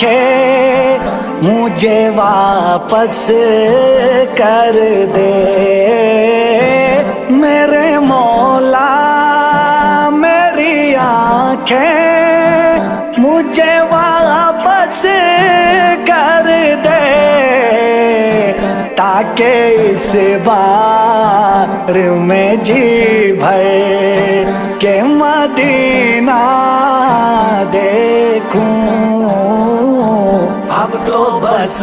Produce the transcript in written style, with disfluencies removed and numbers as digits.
آنکھیں مجھے واپس کر دے میرے مولا، میری آنکھیں مجھے واپس کر دے تاکہ اس بار میں جی بھر کے مدینہ دیکھوں۔ اب تو بس